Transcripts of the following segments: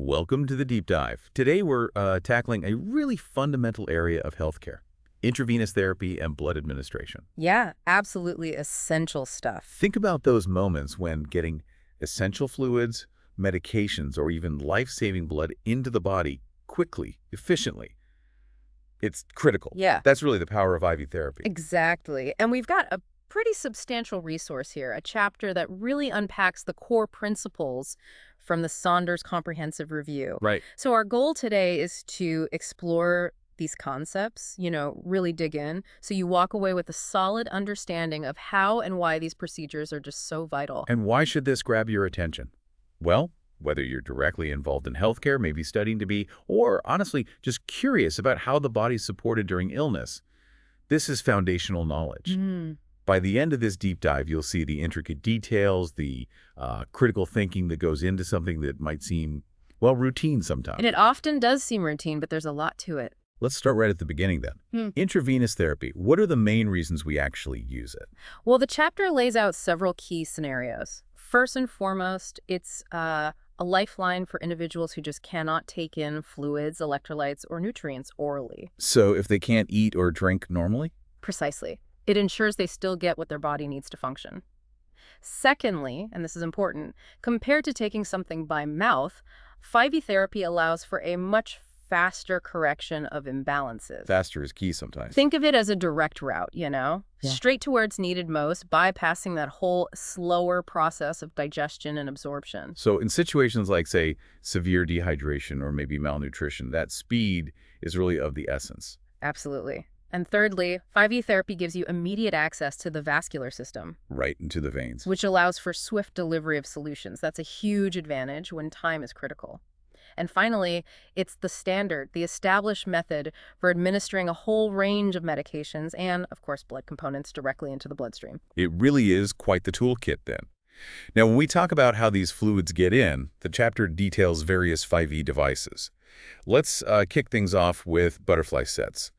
Welcome to the deep dive. Today we're tackling a really fundamental area of healthcare, intravenous therapy and blood administration. Yeah, absolutely essential stuff. Think about those moments when getting essential fluids, medications, or even life-saving blood into the body quickly, efficiently. It's critical. Yeah. That's really the power of IV therapy. Exactly. And we've got a pretty substantial resource here, a chapter that really unpacks the core principles from the Saunders Comprehensive Review. Right. So our goal today is to explore these concepts, really dig in, so you walk away with a solid understanding of how and why these procedures are just so vital. And why should this grab your attention? Well, whether you're directly involved in healthcare, maybe studying to be, or honestly, just curious about how the body's supported during illness, this is foundational knowledge. By the end of this deep dive, you'll see the intricate details, the critical thinking that goes into something that might seem, well, routine sometimes. And it often does seem routine, but there's a lot to it. Let's start right at the beginning then. Intravenous therapy, what are the main reasons we actually use it? Well, the chapter lays out several key scenarios. First and foremost, it's a lifeline for individuals who just cannot take in fluids, electrolytes, or nutrients orally. So if they can't eat or drink normally? Precisely. It ensures they still get what their body needs to function. Secondly, and this is important, compared to taking something by mouth, 5e therapy allows for a much faster correction of imbalances. Faster is key sometimes. Think of it as a direct route, straight to where it's needed most, bypassing that whole slower process of digestion and absorption. So in situations like, say, severe dehydration or maybe malnutrition, that speed is really of the essence. Absolutely. And thirdly, 5e therapy gives you immediate access to the vascular system. Right into the veins. Which allows for swift delivery of solutions. That's a huge advantage when time is critical. And finally, it's the standard, the established method for administering a whole range of medications and, of course, blood components directly into the bloodstream. It really is quite the toolkit then. Now, when we talk about how these fluids get in, the chapter details various 5e devices. Let's kick things off with butterfly sets.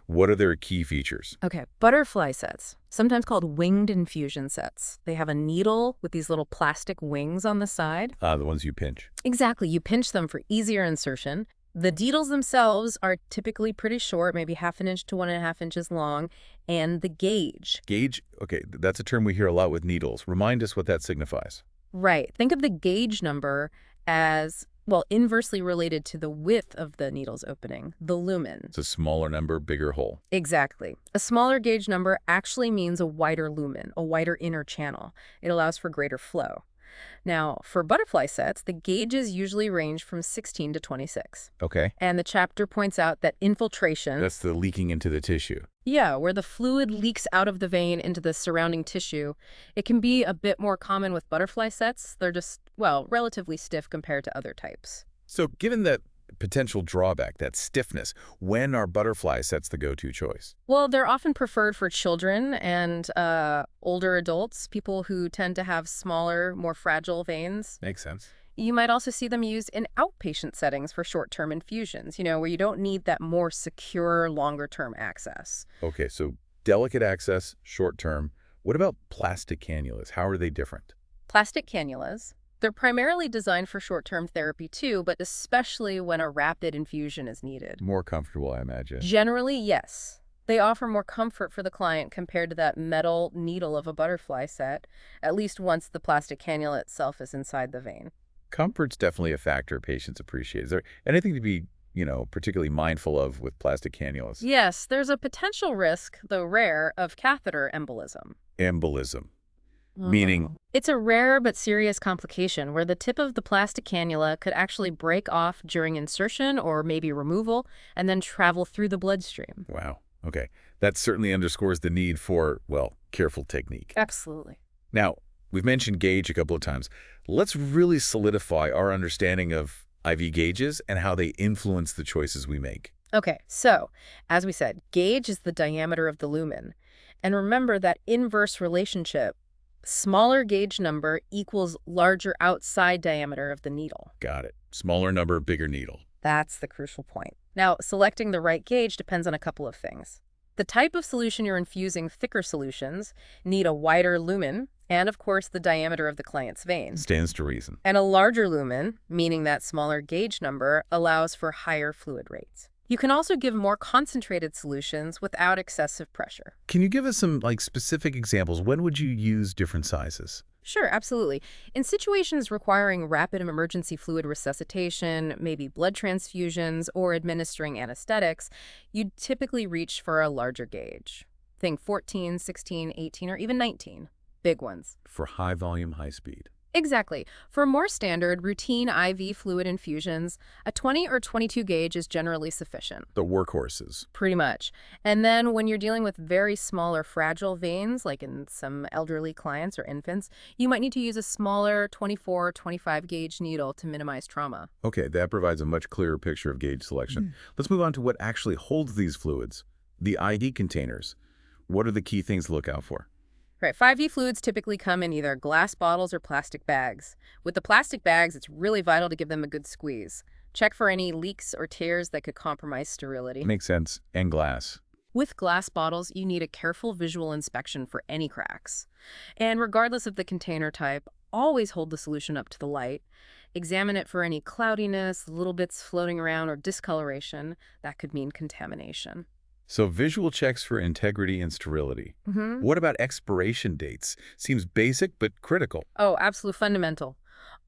What are their key features? Okay, butterfly sets, sometimes called winged infusion sets. They have a needle with these little plastic wings on the side. The ones you pinch. Exactly. You pinch them for easier insertion. The needles themselves are typically pretty short, maybe 1/2 inch to 1.5 inches long, and the gauge. Gauge? Okay, that's a term we hear a lot with needles. Remind us what that signifies. Right. Think of the gauge number as, well, inversely related to the width of the needle's opening, the lumen. It's a smaller number, bigger hole. Exactly. A smaller gauge number actually means a wider lumen, a wider inner channel. It allows for greater flow. Now, for butterfly sets, the gauges usually range from 16 to 26. Okay. And the chapter points out that infiltration... That's the leaking into the tissue. Yeah, where the fluid leaks out of the vein into the surrounding tissue. It can be a bit more common with butterfly sets. They're just, well, relatively stiff compared to other types. So given that potential drawback, that stiffness, when are butterfly sets the go-to choice? Well, they're often preferred for children and older adults, people who tend to have smaller, more fragile veins. Makes sense. You might also see them used in outpatient settings for short-term infusions, where you don't need that more secure, longer-term access. Okay, so delicate access, short-term. What about plastic cannulas? How are they different? Plastic cannulas, they're primarily designed for short-term therapy too, but especially when a rapid infusion is needed. More comfortable, I imagine. Generally, yes. They offer more comfort for the client compared to that metal needle of a butterfly set, at least once the plastic cannula itself is inside the vein. Comfort's definitely a factor patients appreciate. Is there anything to be, particularly mindful of with plastic cannulas? Yes, there's a potential risk, though rare, of catheter embolism. Embolism. Meaning? It's a rare but serious complication where the tip of the plastic cannula could actually break off during insertion or maybe removal and then travel through the bloodstream. Wow. Okay. That certainly underscores the need for, well, careful technique. Absolutely. Now, we've mentioned gauge a couple of times. Let's really solidify our understanding of IV gauges and how they influence the choices we make. Okay, so, as we said, gauge is the diameter of the lumen. And remember that inverse relationship. Smaller gauge number equals larger outside diameter of the needle. Got it. Smaller number, bigger needle. That's the crucial point. Now, selecting the right gauge depends on a couple of things. The type of solution you're infusing, thicker solutions, need a wider lumen and, of course, the diameter of the client's vein. Stands to reason. And a larger lumen, meaning that smaller gauge number, allows for higher fluid rates. You can also give more concentrated solutions without excessive pressure. Can you give us some specific examples? When would you use different sizes? Sure, absolutely. In situations requiring rapid emergency fluid resuscitation, maybe blood transfusions, or administering anesthetics, you'd typically reach for a larger gauge. Think 14, 16, 18, or even 19. Big ones. For high volume, high speed. Exactly. For more standard, routine IV fluid infusions, a 20 or 22 gauge is generally sufficient. The workhorses. Pretty much. And then when you're dealing with very small or fragile veins, like in some elderly clients or infants, you might need to use a smaller 24 or 25 gauge needle to minimize trauma. Okay, that provides a much clearer picture of gauge selection. Let's move on to what actually holds these fluids, the IV containers. What are the key things to look out for? Right, 5V fluids typically come in either glass bottles or plastic bags. With the plastic bags, it's really vital to give them a good squeeze. Check for any leaks or tears that could compromise sterility. Makes sense. And glass. With glass bottles, you need a careful visual inspection for any cracks. And regardless of the container type, always hold the solution up to the light. Examine it for any cloudiness, little bits floating around, or discoloration. That could mean contamination. So visual checks for integrity and sterility. What about expiration dates? Seems basic, but critical. Oh, absolute fundamental.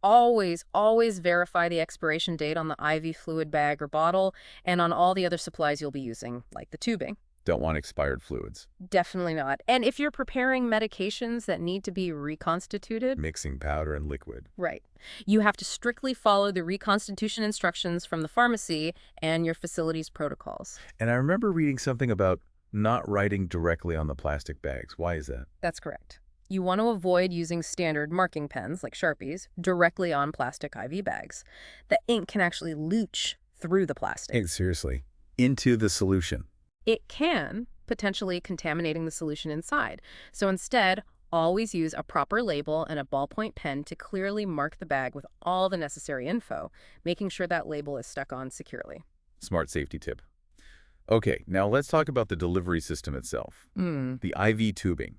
Always, always verify the expiration date on the IV fluid bag or bottle and on all the other supplies you'll be using, like the tubing. Don't want expired fluids. Definitely not. And if you're preparing medications that need to be reconstituted, Mixing powder and liquid. right, you have to strictly follow the reconstitution instructions from the pharmacy and your facility's protocols. And I remember reading something about not writing directly on the plastic bags. Why is that? That's correct. You want to avoid using standard marking pens, like Sharpies, directly on plastic IV bags. The ink can actually leach through the plastic. Hey, seriously. Into the solution. It can, potentially contaminating the solution inside. So instead, always use a proper label and a ballpoint pen to clearly mark the bag with all the necessary info, making sure that label is stuck on securely. Smart safety tip. Okay, now let's talk about the delivery system itself. The IV tubing.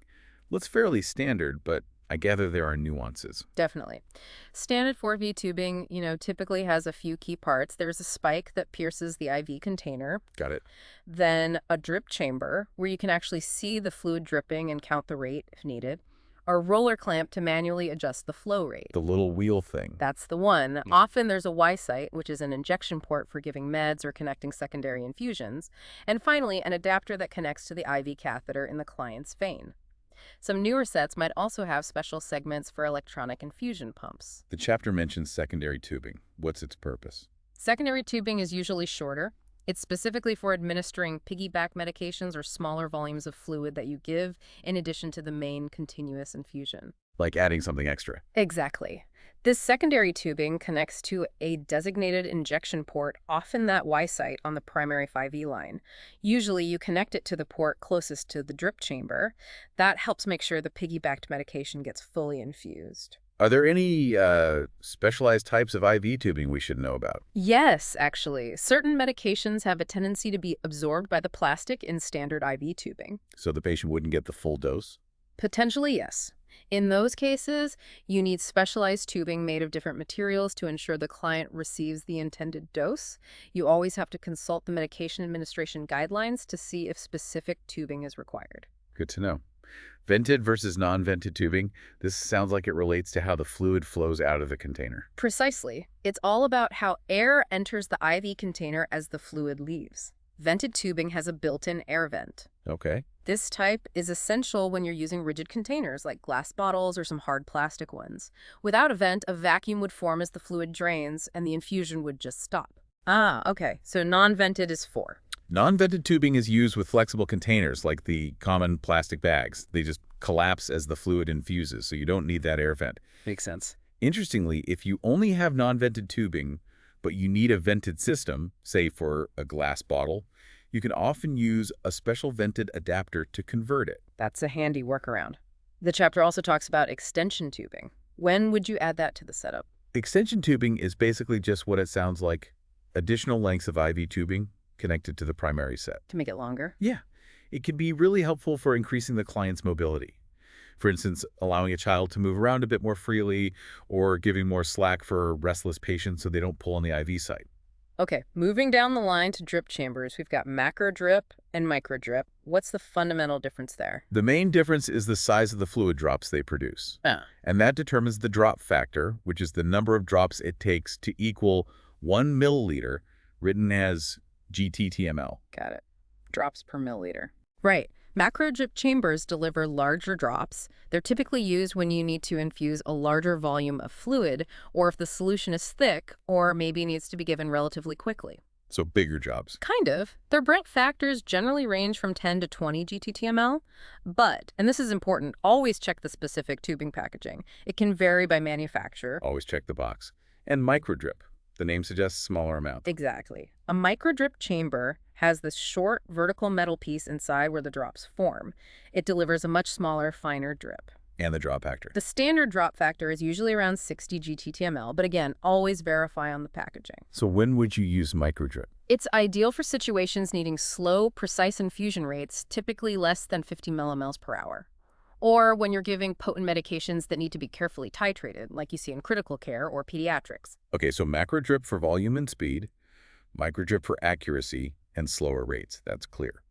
Looks fairly standard, but I gather there are nuances. Definitely. Standard 4V tubing, typically has a few key parts. There's a spike that pierces the IV container. Got it. Then a drip chamber, where you can actually see the fluid dripping and count the rate if needed. A roller clamp to manually adjust the flow rate. The little wheel thing. That's the one. Often there's a Y site, which is an injection port for giving meds or connecting secondary infusions. And finally, an adapter that connects to the IV catheter in the client's vein. Some newer sets might also have special segments for electronic infusion pumps. The chapter mentions secondary tubing. What's its purpose? Secondary tubing is usually shorter. It's specifically for administering piggyback medications or smaller volumes of fluid that you give in addition to the main continuous infusion. Like adding something extra. Exactly. This secondary tubing connects to a designated injection port, often that Y site on the primary 5E line. Usually you connect it to the port closest to the drip chamber. That helps make sure the piggybacked medication gets fully infused. Are there any specialized types of IV tubing we should know about? Yes, actually. Certain medications have a tendency to be absorbed by the plastic in standard IV tubing. So the patient wouldn't get the full dose? Potentially, yes. In those cases, you need specialized tubing made of different materials to ensure the client receives the intended dose. You always have to consult the medication administration guidelines to see if specific tubing is required. Good to know. Vented versus non-vented tubing. This sounds like it relates to how the fluid flows out of the container. Precisely. It's all about how air enters the IV container as the fluid leaves. Vented tubing has a built-in air vent. Okay. This type is essential when you're using rigid containers like glass bottles or some hard plastic ones. Without a vent, a vacuum would form as the fluid drains and the infusion would just stop. Ah, okay. So non-vented is 4. Non-vented tubing is used with flexible containers like the common plastic bags. They just collapse as the fluid infuses, so you don't need that air vent. Makes sense. Interestingly, if you only have non-vented tubing, but you need a vented system, say for a glass bottle, you can often use a special vented adapter to convert it. That's a handy workaround. The chapter also talks about extension tubing. When would you add that to the setup? Extension tubing is basically just what it sounds like, additional lengths of IV tubing connected to the primary set. To make it longer? Yeah. It can be really helpful for increasing the client's mobility. For instance, allowing a child to move around a bit more freely or giving more slack for restless patients so they don't pull on the IV site. Okay, moving down the line to drip chambers, we've got macro drip and micro drip. What's the fundamental difference there? The main difference is the size of the fluid drops they produce. Ah, And that determines the drop factor, which is the number of drops it takes to equal 1 milliliter, written as GTTML. got it. Drops per milliliter. Right. Macro drip chambers deliver larger drops. They're typically used when you need to infuse a larger volume of fluid, or if the solution is thick, or maybe needs to be given relatively quickly. So bigger jobs. Kind of. Their Brent factors generally range from 10 to 20 GTTML, but, and this is important, always check the specific tubing packaging. It can vary by manufacturer. Always check the box. And microdrip. The name suggests smaller amount. Exactly. A microdrip chamber has this short vertical metal piece inside where the drops form. It delivers a much smaller, finer drip. And the drop factor. The standard drop factor is usually around 60 GTTML, but again, always verify on the packaging. So when would you use microdrip? It's ideal for situations needing slow, precise infusion rates, typically less than 50 millimels per hour. Or when you're giving potent medications that need to be carefully titrated, like you see in critical care or pediatrics. Okay, so macrodrip for volume and speed, microdrip for accuracy and slower rates. That's clear.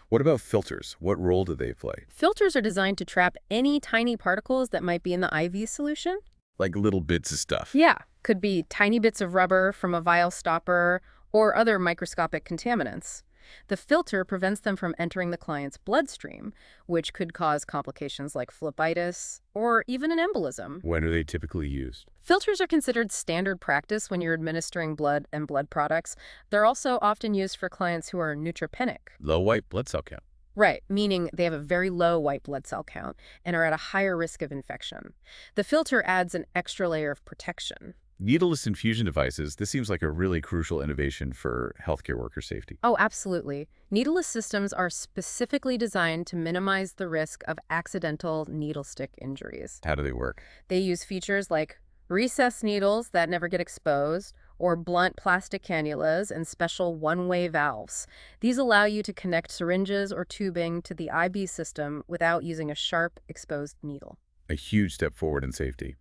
What about filters? What role do they play? Filters are designed to trap any tiny particles that might be in the IV solution. Like little bits of stuff. Yeah, could be tiny bits of rubber from a vial stopper or other microscopic contaminants. The filter prevents them from entering the client's bloodstream, which could cause complications like phlebitis or even an embolism. When are they typically used? Filters are considered standard practice when you're administering blood and blood products. They're also often used for clients who are neutropenic. Low white blood cell count. Right, meaning they have a very low white blood cell count and are at a higher risk of infection. The filter adds an extra layer of protection. Needleless infusion devices, this seems like a really crucial innovation for healthcare worker safety. Oh, absolutely. Needleless systems are specifically designed to minimize the risk of accidental needle stick injuries. How do they work? They use features like recessed needles that never get exposed, or blunt plastic cannulas and special one-way valves. These allow you to connect syringes or tubing to the IB system without using a sharp, exposed needle. A huge step forward in safety.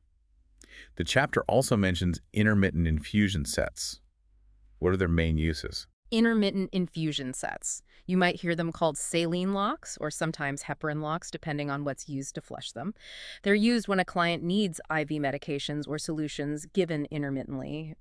The chapter also mentions intermittent infusion sets. What are their main uses? Intermittent infusion sets. You might hear them called saline locks or sometimes heparin locks, depending on what's used to flush them. They're used when a client needs IV medications or solutions given intermittently,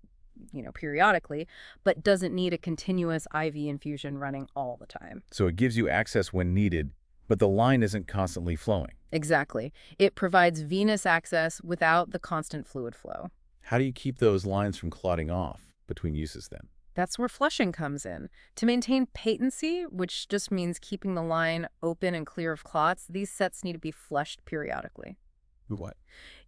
periodically, but doesn't need a continuous IV infusion running all the time. So it gives you access when needed, but the line isn't constantly flowing. Exactly. It provides venous access without the constant fluid flow. How do you keep those lines from clotting off between uses then? That's where flushing comes in. To maintain patency, which just means keeping the line open and clear of clots, these sets need to be flushed periodically. What?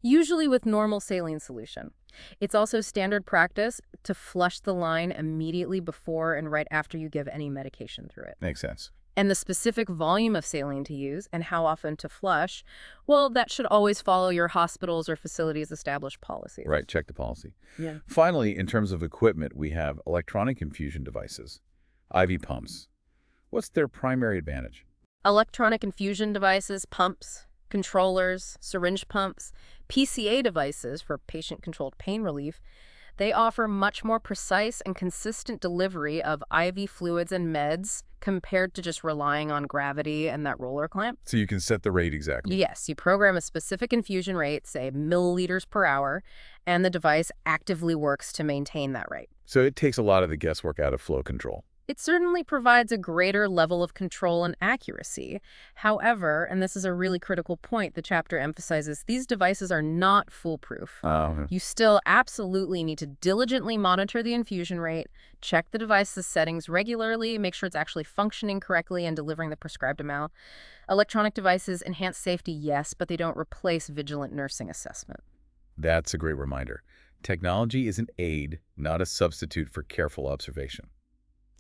Usually with normal saline solution. It's also standard practice to flush the line immediately before and right after you give any medication through it. Makes sense. And the specific volume of saline to use and how often to flush, well, that should always follow your hospital's or facility's established policies. Right, check the policy. Yeah. Finally, in terms of equipment, we have electronic infusion devices, IV pumps. What's their primary advantage? Electronic infusion devices, pumps, controllers, syringe pumps, PCA devices for patient-controlled pain relief, they offer much more precise and consistent delivery of IV fluids and meds compared to just relying on gravity and that roller clamp. So you can set the rate exactly. Yes, you program a specific infusion rate, say milliliters per hour, and the device actively works to maintain that rate. So it takes a lot of the guesswork out of flow control. It certainly provides a greater level of control and accuracy. However, and this is a really critical point the chapter emphasizes, these devices are not foolproof. You still absolutely need to diligently monitor the infusion rate, check the device's settings regularly, make sure it's actually functioning correctly and delivering the prescribed amount. Electronic devices enhance safety, yes, but they don't replace vigilant nursing assessment. That's a great reminder. Technology is an aid, not a substitute for careful observation.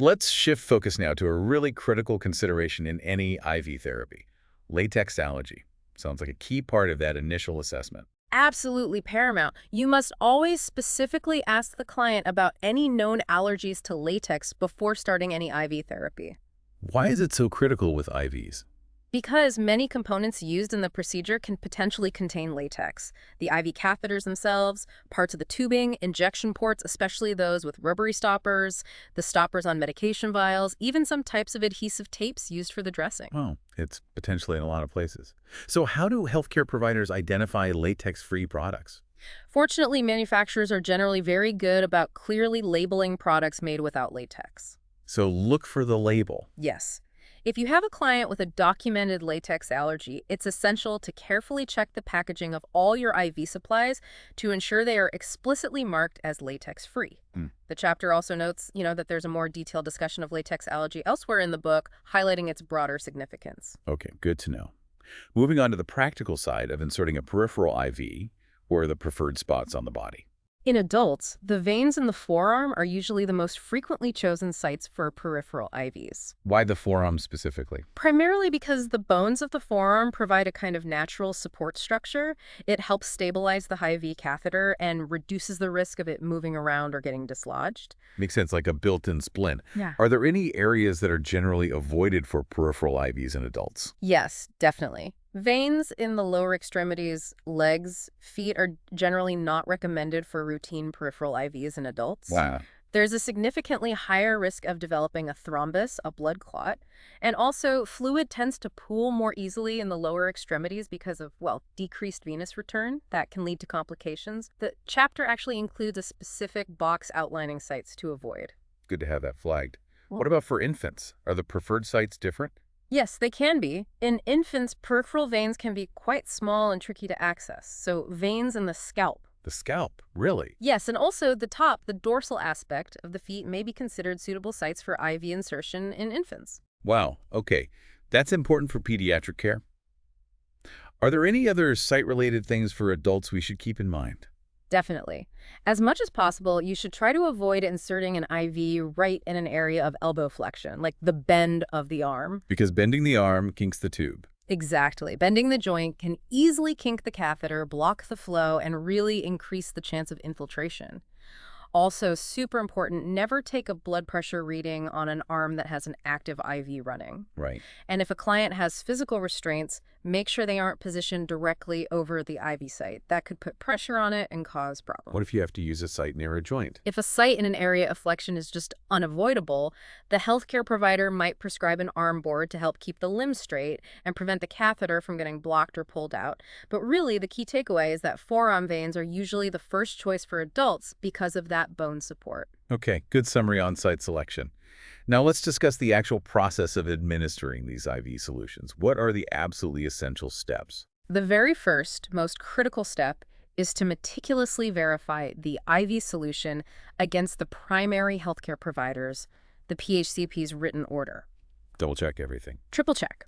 Let's shift focus now to a really critical consideration in any IV therapy. Latex allergy. Sounds like a key part of that initial assessment. Absolutely paramount. You must always specifically ask the client about any known allergies to latex before starting any IV therapy. Why is it so critical with IVs? Because many components used in the procedure can potentially contain latex. The IV catheters themselves, parts of the tubing, injection ports, especially those with rubbery stoppers, the stoppers on medication vials, even some types of adhesive tapes used for the dressing. Oh, it's potentially in a lot of places. So how do healthcare providers identify latex-free products? Fortunately, manufacturers are generally very good about clearly labeling products made without latex. So look for the label. Yes. If you have a client with a documented latex allergy, it's essential to carefully check the packaging of all your IV supplies to ensure they are explicitly marked as latex-free. Mm. The chapter also notes, that there's a more detailed discussion of latex allergy elsewhere in the book, highlighting its broader significance. Okay, good to know. Moving on to the practical side of inserting a peripheral IV, or the preferred spots on the body. In adults, the veins in the forearm are usually the most frequently chosen sites for peripheral IVs. Why the forearm specifically? Primarily because the bones of the forearm provide a kind of natural support structure. It helps stabilize the IV catheter and reduces the risk of it moving around or getting dislodged. Makes sense, like a built-in splint. Yeah. Are there any areas that are generally avoided for peripheral IVs in adults? Yes, definitely. Veins in the lower extremities, legs, feet are generally not recommended for routine peripheral IVs in adults. Wow. There's a significantly higher risk of developing a thrombus, a blood clot, and also fluid tends to pool more easily in the lower extremities because of, decreased venous return. That can lead to complications. The chapter actually includes a specific box outlining sites to avoid. Good to have that flagged. Well- What about for infants? Are the preferred sites different? Yes, they can be. In infants, peripheral veins can be quite small and tricky to access, so veins in the scalp. The scalp, really? Yes, and also the top, the dorsal aspect of the feet may be considered suitable sites for IV insertion in infants. Wow, okay. That's important for pediatric care. Are there any other site-related things for adults we should keep in mind? Definitely. As much as possible, you should try to avoid inserting an IV right in an area of elbow flexion, like the bend of the arm. Because bending the arm kinks the tube. Exactly. Bending the joint can easily kink the catheter, block the flow, and really increase the chance of infiltration. Also, super important, never take a blood pressure reading on an arm that has an active IV running. Right. And if a client has physical restraints, make sure they aren't positioned directly over the IV site. That could put pressure on it and cause problems. What if you have to use a site near a joint? If a site in an area of flexion is just unavoidable, the healthcare provider might prescribe an arm board to help keep the limb straight and prevent the catheter from getting blocked or pulled out. But really, the key takeaway is that forearm veins are usually the first choice for adults because of that bone support. Okay, good summary on site selection. Now let's discuss the actual process of administering these IV solutions. What are the absolutely essential steps? The very first, most critical step is to meticulously verify the IV solution against the primary healthcare provider's, the PHCP's written order. Double check everything. Triple check.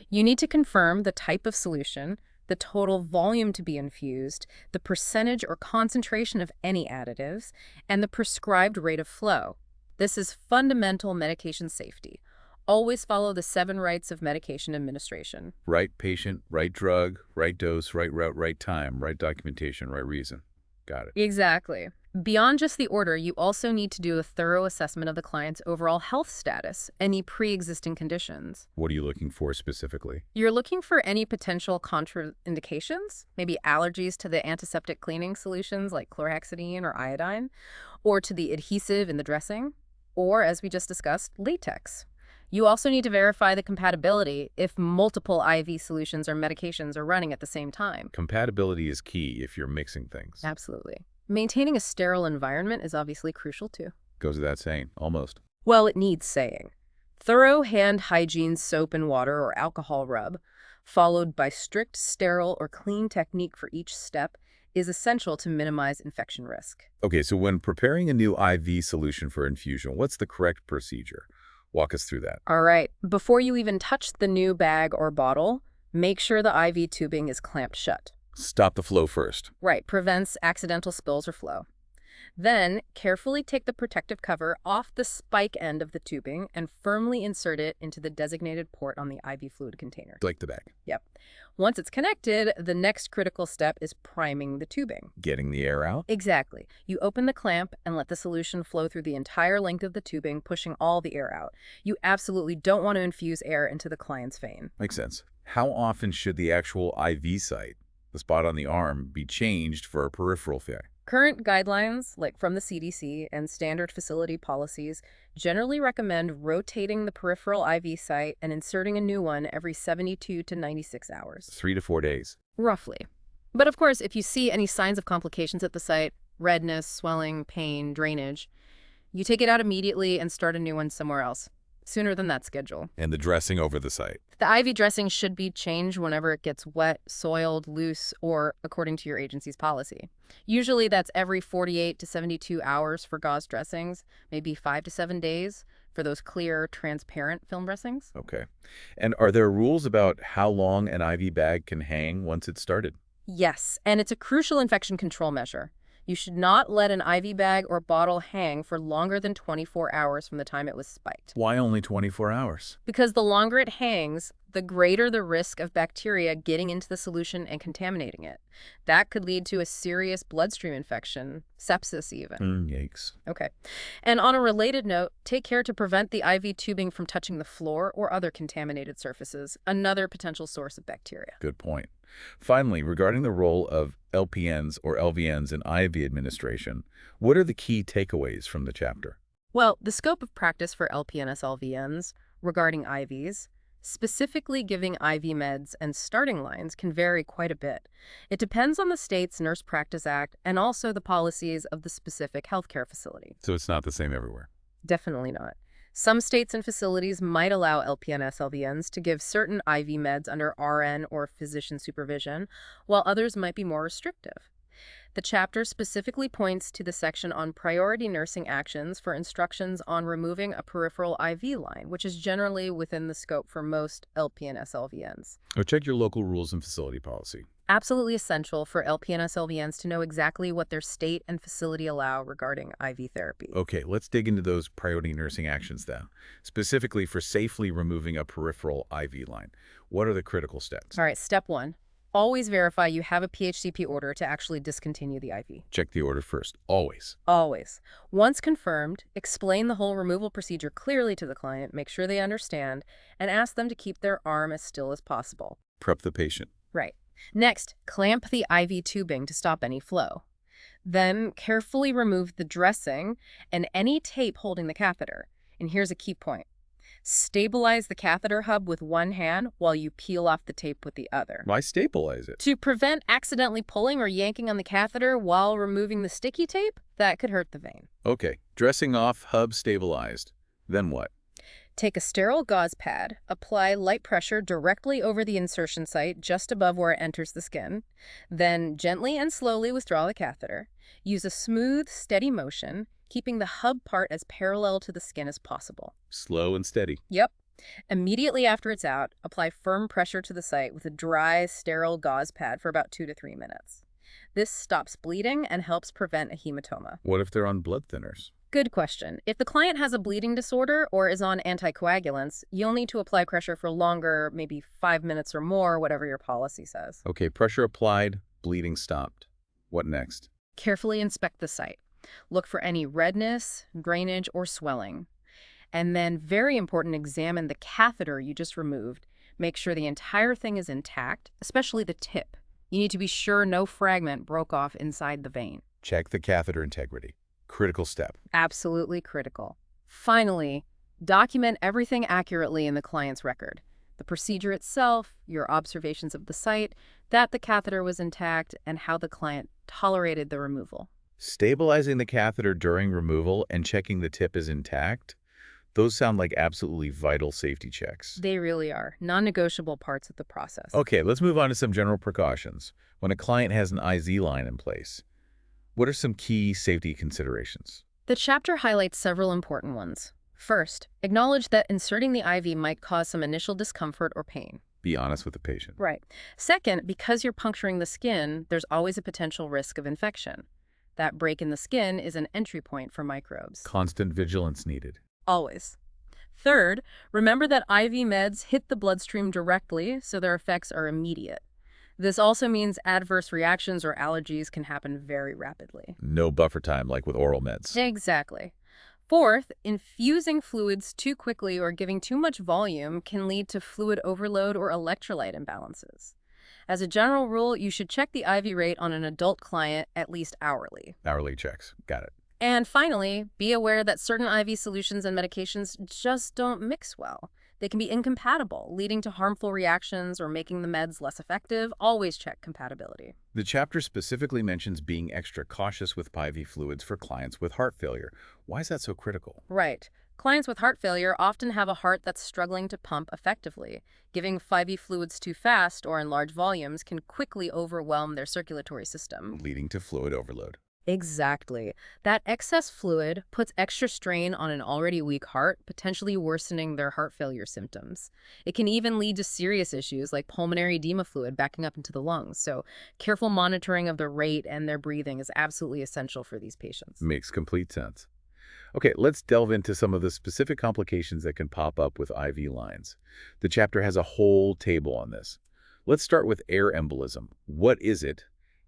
You need to confirm the type of solution, the total volume to be infused, the percentage or concentration of any additives, and the prescribed rate of flow. This is fundamental medication safety. Always follow the 7 rights of medication administration. Right patient, right drug, right dose, right route, right time, right documentation, right reason. Got it. Exactly. Beyond just the order, you also need to do a thorough assessment of the client's overall health status, any pre-existing conditions. What are you looking for specifically? You're looking for any potential contraindications, maybe allergies to the antiseptic cleaning solutions like chlorhexidine or iodine, or to the adhesive in the dressing, or, as we just discussed, latex. You also need to verify the compatibility if multiple IV solutions or medications are running at the same time. Compatibility is key if you're mixing things. Absolutely. Maintaining a sterile environment is obviously crucial too. Goes without saying, almost. Well, it needs saying. Thorough hand hygiene soap and water or alcohol rub, followed by strict sterile or clean technique for each step, is essential to minimize infection risk. Okay, so when preparing a new IV solution for infusion, what's the correct procedure? Walk us through that. All right. Before you even touch the new bag or bottle, make sure the IV tubing is clamped shut. Stop the flow first. Right. Prevents accidental spills or flow. Then, carefully take the protective cover off the spike end of the tubing and firmly insert it into the designated port on the IV fluid container. Like the bag. Yep. Once it's connected, the next critical step is priming the tubing. Getting the air out? Exactly. You open the clamp and let the solution flow through the entire length of the tubing, pushing all the air out. You absolutely don't want to infuse air into the client's vein. Makes sense. How often should the actual IV site, the spot on the arm, be changed for a peripheral failure? Current guidelines, like from the CDC and standard facility policies, generally recommend rotating the peripheral IV site and inserting a new one every 72 to 96 hours. 3 to 4 days. Roughly. But of course, if you see any signs of complications at the site, redness, swelling, pain, drainage, you take it out immediately and start a new one somewhere else, sooner than that schedule. And the dressing over the site. The IV dressing should be changed whenever it gets wet, soiled, loose, or according to your agency's policy. Usually that's every 48 to 72 hours for gauze dressings, maybe 5 to 7 days for those clear, transparent film dressings. Okay. And are there rules about how long an IV bag can hang once it's started? Yes, and it's a crucial infection control measure. You should not let an IV bag or bottle hang for longer than 24 hours from the time it was spiked. Why only 24 hours? Because the longer it hangs, the greater the risk of bacteria getting into the solution and contaminating it. That could lead to a serious bloodstream infection, sepsis even. Yikes. Okay. And on a related note, take care to prevent the IV tubing from touching the floor or other contaminated surfaces, another potential source of bacteria. Good point. Finally, regarding the role of LPNs or LVNs in IV administration, what are the key takeaways from the chapter? Well, the scope of practice for LPNs LVNs regarding IVs, specifically giving IV meds and starting lines, can vary quite a bit. It depends on the state's Nurse Practice Act and also the policies of the specific healthcare facility. So it's not the same everywhere. Definitely not. Some states and facilities might allow LPNs LVNs to give certain IV meds under RN or physician supervision, while others might be more restrictive. The chapter specifically points to the section on priority nursing actions for instructions on removing a peripheral IV line, which is generally within the scope for most LPNs LVNs. Or check your local rules and facility policy. Absolutely essential for LPNs LVNs to know exactly what their state and facility allow regarding IV therapy. Okay, let's dig into those priority nursing actions then. Specifically for safely removing a peripheral IV line. What are the critical steps? All right, step 1. Always verify you have a PHCP order to actually discontinue the IV. Check the order first, always. Always. Once confirmed, explain the whole removal procedure clearly to the client, make sure they understand, and ask them to keep their arm as still as possible. Prep the patient. Right. Next, clamp the IV tubing to stop any flow. Then, carefully remove the dressing and any tape holding the catheter. And here's a key point. Stabilize the catheter hub with one hand while you peel off the tape with the other. Why stabilize it? To prevent accidentally pulling or yanking on the catheter while removing the sticky tape, that could hurt the vein. Okay, dressing off, hub stabilized. Then what? Take a sterile gauze pad, apply light pressure directly over the insertion site just above where it enters the skin, then gently and slowly withdraw the catheter. Use a smooth, steady motion, keeping the hub part as parallel to the skin as possible. Slow and steady. Yep. Immediately after it's out, apply firm pressure to the site with a dry, sterile gauze pad for about 2 to 3 minutes. This stops bleeding and helps prevent a hematoma. What if they're on blood thinners? Good question. If the client has a bleeding disorder or is on anticoagulants, you'll need to apply pressure for longer, maybe 5 minutes or more, whatever your policy says. Okay, pressure applied, bleeding stopped. What next? Carefully inspect the site. Look for any redness, drainage, or swelling. And then, very important, examine the catheter you just removed. Make sure the entire thing is intact, especially the tip. You need to be sure no fragment broke off inside the vein. Check the catheter integrity. Critical step. Absolutely critical. Finally, document everything accurately in the client's record. The procedure itself, your observations of the site, that the catheter was intact, and how the client tolerated the removal. Stabilizing the catheter during removal and checking the tip is intact? Those sound like absolutely vital safety checks. They really are. Non-negotiable parts of the process. Okay, let's move on to some general precautions. When a client has an IZ line in place, what are some key safety considerations? The chapter highlights several important ones. First, acknowledge that inserting the IV might cause some initial discomfort or pain. Be honest with the patient. Right. Second, because you're puncturing the skin, there's always a potential risk of infection. That break in the skin is an entry point for microbes. Constant vigilance needed. Always. Third, remember that IV meds hit the bloodstream directly, so their effects are immediate. This also means adverse reactions or allergies can happen very rapidly. No buffer time like with oral meds. Exactly. Fourth, infusing fluids too quickly or giving too much volume can lead to fluid overload or electrolyte imbalances. As a general rule, you should check the IV rate on an adult client at least hourly. Hourly checks. Got it. And finally, be aware that certain IV solutions and medications just don't mix well. They can be incompatible, leading to harmful reactions or making the meds less effective. Always check compatibility. The chapter specifically mentions being extra cautious with IV fluids for clients with heart failure. Why is that so critical? Right. Clients with heart failure often have a heart that's struggling to pump effectively. Giving IV fluids too fast or in large volumes can quickly overwhelm their circulatory system. Leading to fluid overload. Exactly. That excess fluid puts extra strain on an already weak heart, potentially worsening their heart failure symptoms. It can even lead to serious issues like pulmonary edema fluid backing up into the lungs. So careful monitoring of their rate and their breathing is absolutely essential for these patients. Makes complete sense. Okay, let's delve into some of the specific complications that can pop up with IV lines. The chapter has a whole table on this. Let's start with air embolism. What is it?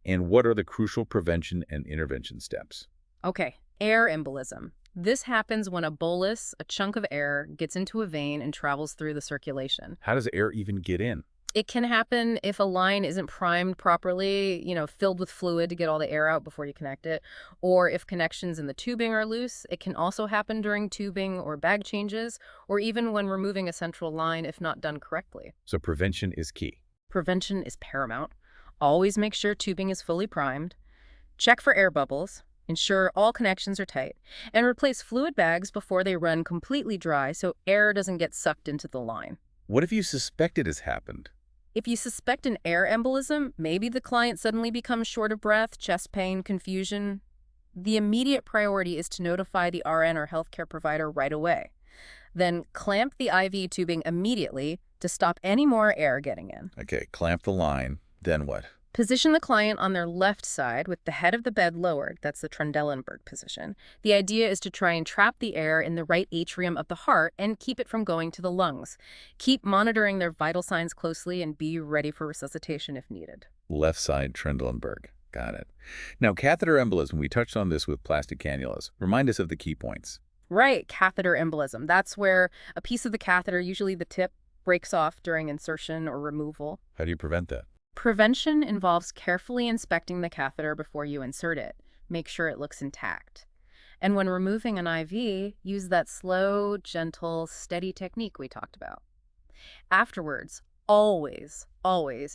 And what are the crucial prevention and intervention steps? Okay, air embolism. This happens when a bolus, a chunk of air, gets into a vein and travels through the circulation. How does air even get in? It can happen if a line isn't primed properly, filled with fluid to get all the air out before you connect it, or if connections in the tubing are loose. It can also happen during tubing or bag changes, or even when removing a central line if not done correctly. So prevention is key. Prevention is paramount. Always make sure tubing is fully primed. Check for air bubbles. Ensure all connections are tight. And replace fluid bags before they run completely dry so air doesn't get sucked into the line. What if you suspect it has happened? If you suspect an air embolism, maybe the client suddenly becomes short of breath, chest pain, confusion. The immediate priority is to notify the RN or healthcare provider right away. Then clamp the IV tubing immediately to stop any more air getting in. Okay, clamp the line. Then what? Position the client on their left side with the head of the bed lowered. That's the Trendelenburg position. The idea is to try and trap the air in the right atrium of the heart and keep it from going to the lungs. Keep monitoring their vital signs closely and be ready for resuscitation if needed. Left side Trendelenburg. Got it. Now, catheter embolism, we touched on this with plastic cannulas. Remind us of the key points. Right, catheter embolism. That's where a piece of the catheter, usually the tip, breaks off during insertion or removal. How do you prevent that? Prevention involves carefully inspecting the catheter before you insert it. Make sure it looks intact. And when removing an IV, use that slow, gentle, steady technique we talked about. Afterwards, always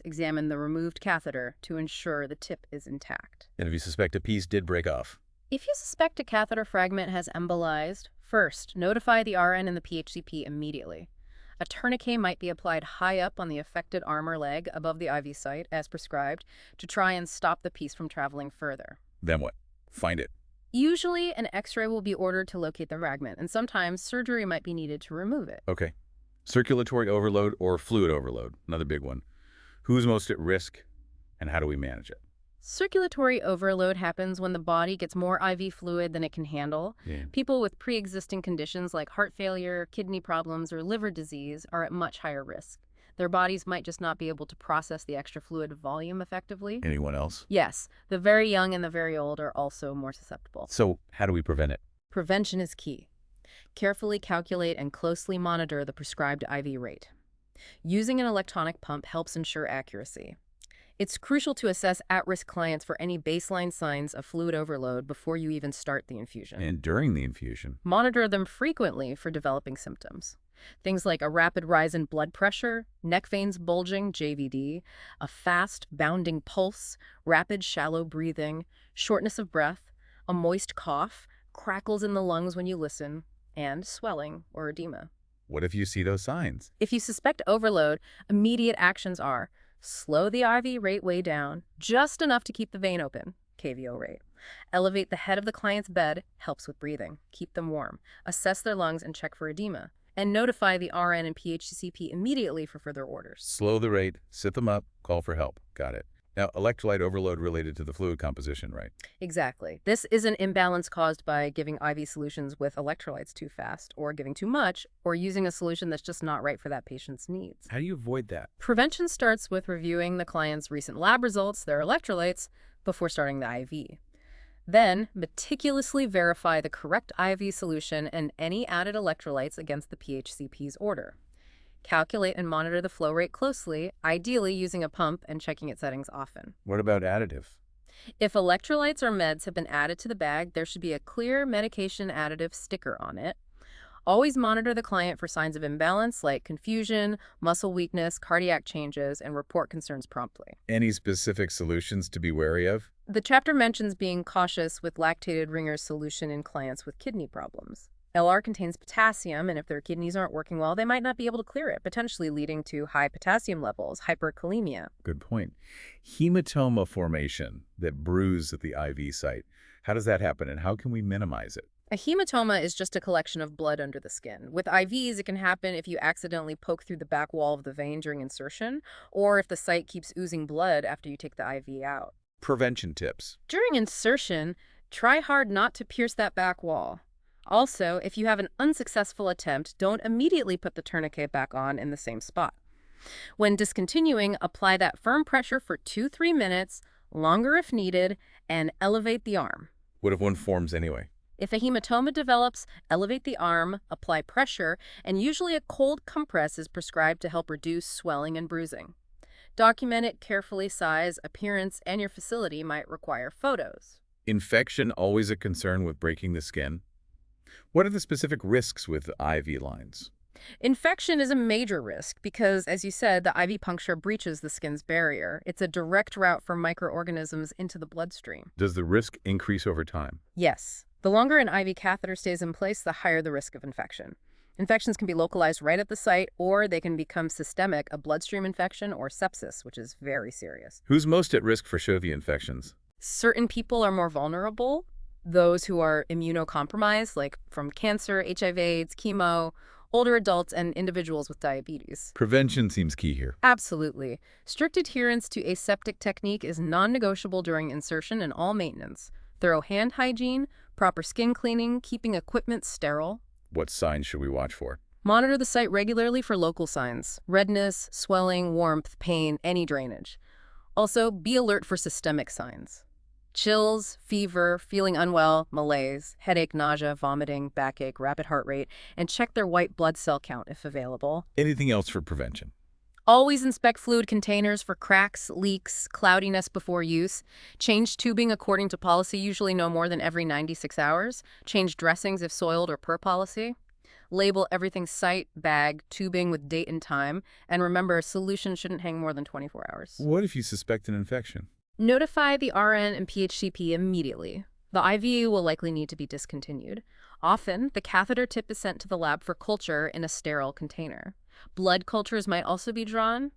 examine the removed catheter to ensure the tip is intact. And if you suspect a piece did break off? If you suspect a catheter fragment has embolized, first, notify the RN and the PHCP immediately. A tourniquet might be applied high up on the affected arm or leg above the IV site, as prescribed, to try and stop the piece from traveling further. Then what? Find it. Usually, an X-ray will be ordered to locate the fragment, and sometimes surgery might be needed to remove it. Okay. Circulatory overload or fluid overload, another big one. Who's most at risk, and how do we manage it? Circulatory overload happens when the body gets more IV fluid than it can handle. Yeah. People with pre-existing conditions like heart failure, kidney problems, or liver disease are at much higher risk. Their bodies might just not be able to process the extra fluid volume effectively. Anyone else? Yes, the very young and the very old are also more susceptible. So how do we prevent it? Prevention is key. Carefully calculate and closely monitor the prescribed IV rate. Using an electronic pump helps ensure accuracy. It's crucial to assess at-risk clients for any baseline signs of fluid overload before you even start the infusion. And during the infusion? Monitor them frequently for developing symptoms. Things like a rapid rise in blood pressure, neck veins bulging, JVD, a fast, bounding pulse, rapid, shallow breathing, shortness of breath, a moist cough, crackles in the lungs when you listen, and swelling or edema. What if you see those signs? If you suspect overload, immediate actions are slow the IV rate way down, just enough to keep the vein open, KVO rate. Elevate the head of the client's bed, helps with breathing. Keep them warm. Assess their lungs and check for edema. And notify the RN and PHCP immediately for further orders. Slow the rate, sit them up, call for help. Got it. Now, electrolyte overload related to the fluid composition, right? Exactly. This is an imbalance caused by giving IV solutions with electrolytes too fast, or giving too much, or using a solution that's just not right for that patient's needs. How do you avoid that? Prevention starts with reviewing the client's recent lab results, their electrolytes, before starting the IV. Then, meticulously verify the correct IV solution and any added electrolytes against the PHCP's order. Calculate and monitor the flow rate closely, ideally using a pump and checking its settings often. What about additive? If electrolytes or meds have been added to the bag, there should be a clear medication additive sticker on it. Always monitor the client for signs of imbalance like confusion, muscle weakness, cardiac changes, and report concerns promptly. Any specific solutions to be wary of? The chapter mentions being cautious with lactated Ringer's solution in clients with kidney problems. LR contains potassium, and if their kidneys aren't working well, they might not be able to clear it, potentially leading to high potassium levels, hyperkalemia. Good point. Hematoma formation, that bruise at the IV site. How does that happen, and how can we minimize it? A hematoma is just a collection of blood under the skin. With IVs, it can happen if you accidentally poke through the back wall of the vein during insertion, or if the site keeps oozing blood after you take the IV out. Prevention tips. During insertion, try hard not to pierce that back wall. Also, if you have an unsuccessful attempt, don't immediately put the tourniquet back on in the same spot. When discontinuing, apply that firm pressure for 2-3 minutes, longer if needed, and elevate the arm. What if one forms anyway? If a hematoma develops, elevate the arm, apply pressure, and usually a cold compress is prescribed to help reduce swelling and bruising. Document it carefully. Size, appearance, and your facility might require photos. Infection always a concern with breaking the skin? What are the specific risks with IV lines? Infection is a major risk because, as you said, the IV puncture breaches the skin's barrier. It's a direct route for microorganisms into the bloodstream. Does the risk increase over time? Yes. The longer an IV catheter stays in place, the higher the risk of infection. Infections can be localized right at the site, or they can become systemic, a bloodstream infection, or sepsis, which is very serious. Who's most at risk for Chovy infections? Certain people are more vulnerable. Those who are immunocompromised, like from cancer, HIV/AIDS, chemo, older adults, and individuals with diabetes. Prevention seems key here. Absolutely. Strict adherence to aseptic technique is non-negotiable during insertion and all maintenance. Thorough hand hygiene, proper skin cleaning, keeping equipment sterile. What signs should we watch for? Monitor the site regularly for local signs: redness, swelling, warmth, pain, any drainage. Also, be alert for systemic signs: chills, fever, feeling unwell, malaise, headache, nausea, vomiting, backache, rapid heart rate, and check their white blood cell count if available. Anything else for prevention? Always inspect fluid containers for cracks, leaks, cloudiness before use. Change tubing according to policy, usually no more than every 96 hours. Change dressings if soiled or per policy. Label everything site, bag, tubing with date and time. And remember, solution shouldn't hang more than 24 hours. What if you suspect an infection? Notify the RN and PHCP immediately. The IV will likely need to be discontinued. Often, the catheter tip is sent to the lab for culture in a sterile container. Blood cultures might also be drawn.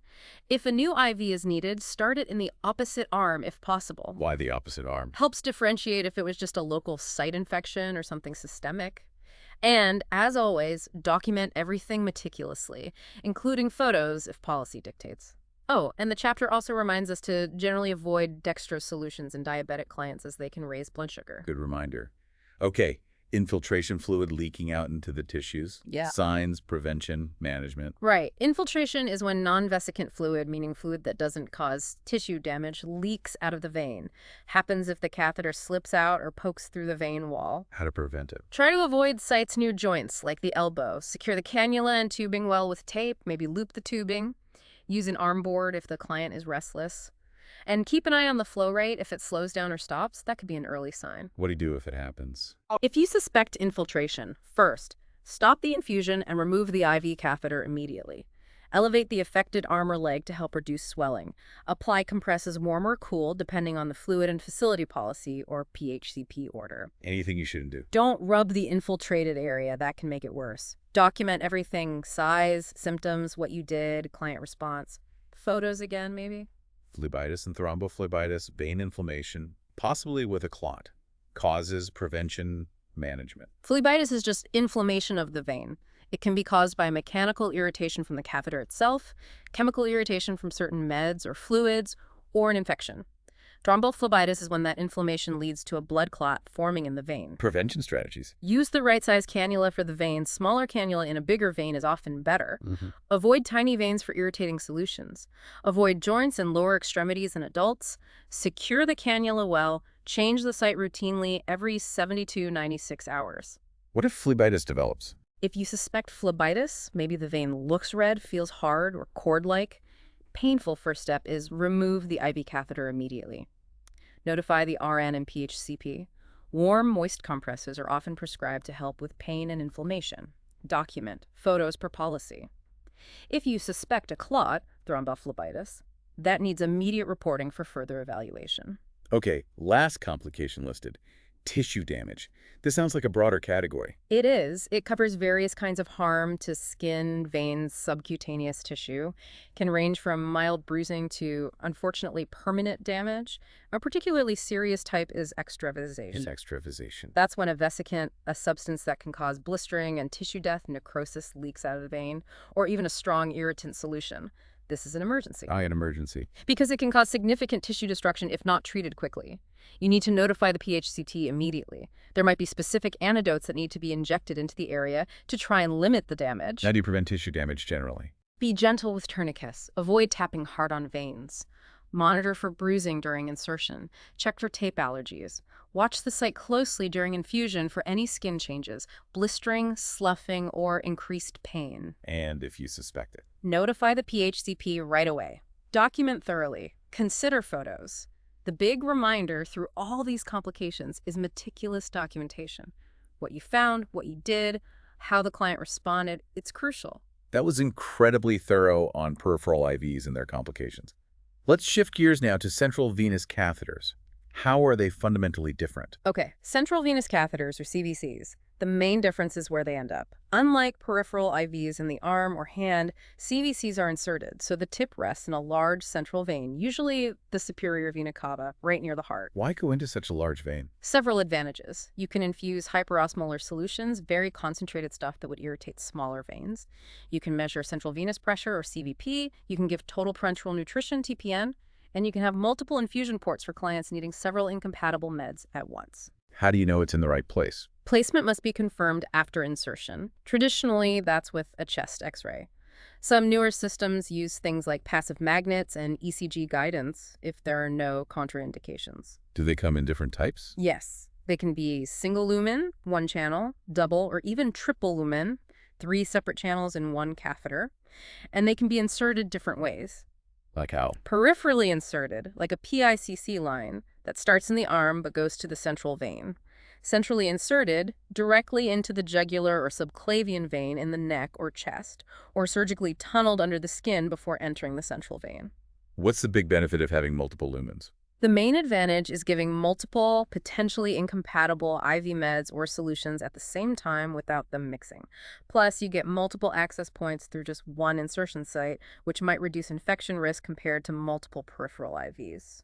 If a new IV is needed, start it in the opposite arm if possible. Why the opposite arm? Helps differentiate if it was just a local site infection or something systemic. And, as always, document everything meticulously, including photos if policy dictates. Oh, and the chapter also reminds us to generally avoid dextrose solutions in diabetic clients as they can raise blood sugar. Good reminder. Okay, infiltration fluid leaking out into the tissues. Yeah. Signs, prevention, management. Right. Infiltration is when non-vesicant fluid, meaning fluid that doesn't cause tissue damage, leaks out of the vein. Happens if the catheter slips out or pokes through the vein wall. How to prevent it? Try to avoid sites near joints, like the elbow. Secure the cannula and tubing well with tape, maybe loop the tubing. Use an arm board if the client is restless. And keep an eye on the flow rate. If it slows down or stops, that could be an early sign. What do you do if it happens? If you suspect infiltration, first, stop the infusion and remove the IV catheter immediately. Elevate the affected arm or leg to help reduce swelling. Apply compresses warm or cool, depending on the fluid and facility policy or PHCP order. Anything you shouldn't do? Don't rub the infiltrated area. That can make it worse. Document everything: size, symptoms, what you did, client response. Photos again, maybe? Phlebitis and thrombophlebitis, vein inflammation, possibly with a clot. Causes, prevention, management. Phlebitis is just inflammation of the vein. It can be caused by mechanical irritation from the catheter itself, chemical irritation from certain meds or fluids, or an infection. Thrombophlebitis is when that inflammation leads to a blood clot forming in the vein. Prevention strategies. Use the right size cannula for the vein. Smaller cannula in a bigger vein is often better. Mm-hmm. Avoid tiny veins for irritating solutions. Avoid joints and lower extremities in adults. Secure the cannula well. Change the site routinely every 72 to 96 hours. What if phlebitis develops? If you suspect phlebitis, maybe the vein looks red, feels hard, or cord-like, painful first step is remove the IV catheter immediately. Notify the RN and PHCP. Warm, moist compresses are often prescribed to help with pain and inflammation. Document photos per policy. If you suspect a clot, thrombophlebitis, that needs immediate reporting for further evaluation. Okay, last complication listed. Tissue damage. This sounds like a broader category. It is. It covers various kinds of harm to skin, veins, subcutaneous tissue. Can range from mild bruising to, unfortunately, permanent damage. A particularly serious type is extravasation. Extravasation. That's when a vesicant, a substance that can cause blistering and tissue death, necrosis, leaks out of the vein, or even a strong irritant solution. This is an emergency. An emergency. Because it can cause significant tissue destruction if not treated quickly. You need to notify the PHCT immediately. There might be specific antidotes that need to be injected into the area to try and limit the damage. How do you prevent tissue damage generally? Be gentle with tourniquets. Avoid tapping hard on veins. Monitor for bruising during insertion. Check for tape allergies. Watch the site closely during infusion for any skin changes, blistering, sloughing, or increased pain. And if you suspect it? Notify the PHCP right away. Document thoroughly. Consider photos. The big reminder through all these complications is meticulous documentation. What you found, what you did, how the client responded, it's crucial. That was incredibly thorough on peripheral IVs and their complications. Let's shift gears now to central venous catheters. How are they fundamentally different? Okay, central venous catheters, or CVCs, the main difference is where they end up. Unlike peripheral IVs in the arm or hand, CVCs are inserted, so the tip rests in a large central vein, usually the superior vena cava, right near the heart. Why go into such a large vein? Several advantages. You can infuse hyperosmolar solutions, very concentrated stuff that would irritate smaller veins. You can measure central venous pressure, or CVP. You can give total parenteral nutrition, TPN. And you can have multiple infusion ports for clients needing several incompatible meds at once. How do you know it's in the right place? Placement must be confirmed after insertion. Traditionally, that's with a chest X-ray. Some newer systems use things like passive magnets and ECG guidance if there are no contraindications. Do they come in different types? Yes. They can be single lumen, one channel, double or even triple lumen, 3 separate channels in one catheter. And they can be inserted different ways. Like how? Peripherally inserted, like a PICC line that starts in the arm but goes to the central vein. Centrally inserted, directly into the jugular or subclavian vein in the neck or chest, or surgically tunneled under the skin before entering the central vein. What's the big benefit of having multiple lumens? The main advantage is giving multiple, potentially incompatible IV meds or solutions at the same time without them mixing. Plus, you get multiple access points through just one insertion site, which might reduce infection risk compared to multiple peripheral IVs.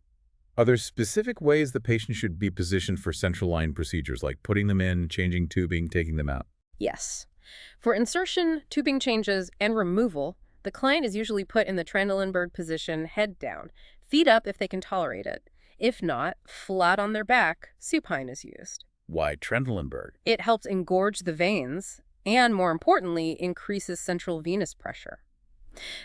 Are there specific ways the patient should be positioned for central line procedures, like putting them in, changing tubing, taking them out? Yes. For insertion, tubing changes, and removal, the client is usually put in the Trendelenburg position, head down. Feet up if they can tolerate it. If not, flat on their back, supine is used. Why Trendelenburg? It helps engorge the veins and, more importantly, increases central venous pressure.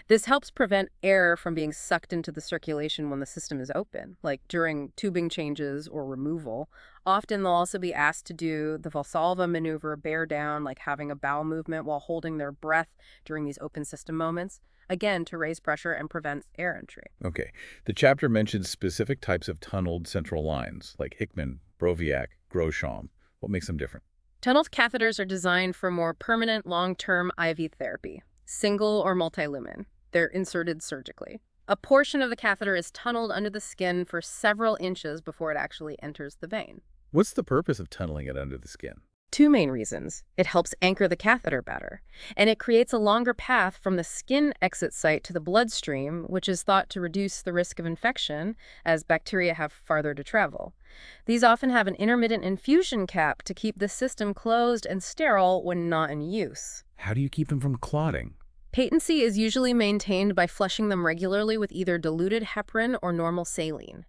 This helps prevent air from being sucked into the circulation when the system is open, like during tubing changes or removal. Often they'll also be asked to do the Valsalva maneuver, bear down, like having a bowel movement while holding their breath during these open system moments, again to raise pressure and prevent air entry. Okay. The chapter mentions specific types of tunneled central lines, like Hickman, Broviac, Grosham. What makes them different? Tunneled catheters are designed for more permanent, long-term IV therapy. Single or multi-lumen. They're inserted surgically. A portion of the catheter is tunneled under the skin for several inches before it actually enters the vein. What's the purpose of tunneling it under the skin? 2 main reasons. It helps anchor the catheter better, and it creates a longer path from the skin exit site to the bloodstream, which is thought to reduce the risk of infection as bacteria have farther to travel. These often have an intermittent infusion cap to keep the system closed and sterile when not in use. How do you keep them from clotting? Patency is usually maintained by flushing them regularly with either diluted heparin or normal saline.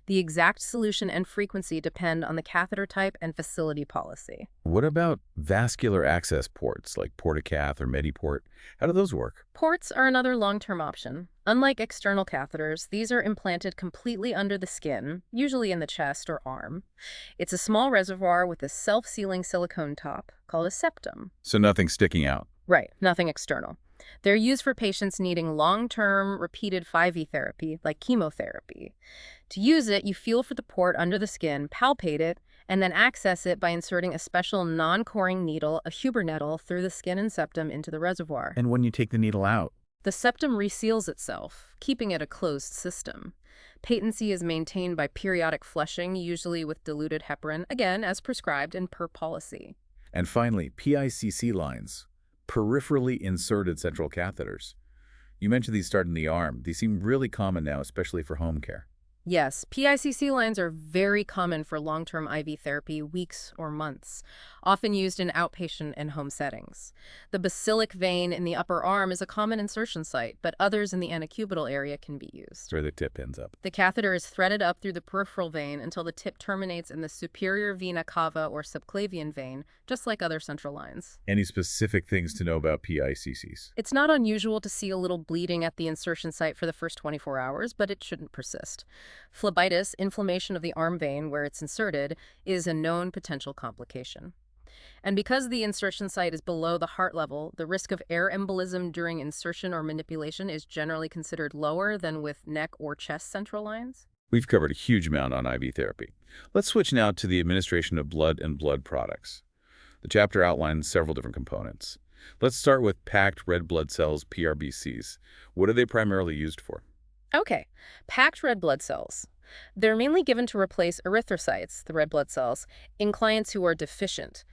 The exact solution and frequency depend on the catheter type and facility policy. What about vascular access ports like Portacath or Mediport? How do those work? Ports are another long-term option. Unlike external catheters, these are implanted completely under the skin, usually in the chest or arm. It's a small reservoir with a self-sealing silicone top called a septum. So nothing sticking out. Right, nothing external. They're used for patients needing long-term, repeated 5E therapy, like chemotherapy. To use it, you feel for the port under the skin, palpate it, and then access it by inserting a special non-coring needle, a Huber nettle, through the skin and septum into the reservoir. And when you take the needle out? The septum reseals itself, keeping it a closed system. Patency is maintained by periodic flushing, usually with diluted heparin, again, as prescribed and per policy. And finally, PICC lines, peripherally inserted central catheters. You mentioned these start in the arm. These seem really common now, especially for home care. Yes, PICC lines are very common for long-term IV therapy, weeks or months, often used in outpatient and home settings. The basilic vein in the upper arm is a common insertion site, but others in the antecubital area can be used. Where the tip ends up. The catheter is threaded up through the peripheral vein until the tip terminates in the superior vena cava or subclavian vein, just like other central lines. Any specific things to know about PICCs? It's not unusual to see a little bleeding at the insertion site for the first 24 hours, but it shouldn't persist. Phlebitis, inflammation of the arm vein where it's inserted, is a known potential complication. And because the insertion site is below the heart level, the risk of air embolism during insertion or manipulation is generally considered lower than with neck or chest central lines. We've covered a huge amount on IV therapy. Let's switch now to the administration of blood and blood products. The chapter outlines several different components. Let's start with packed red blood cells, PRBCs. What are they primarily used for? Okay, packed red blood cells. They're mainly given to replace erythrocytes, the red blood cells, in clients who are deficient.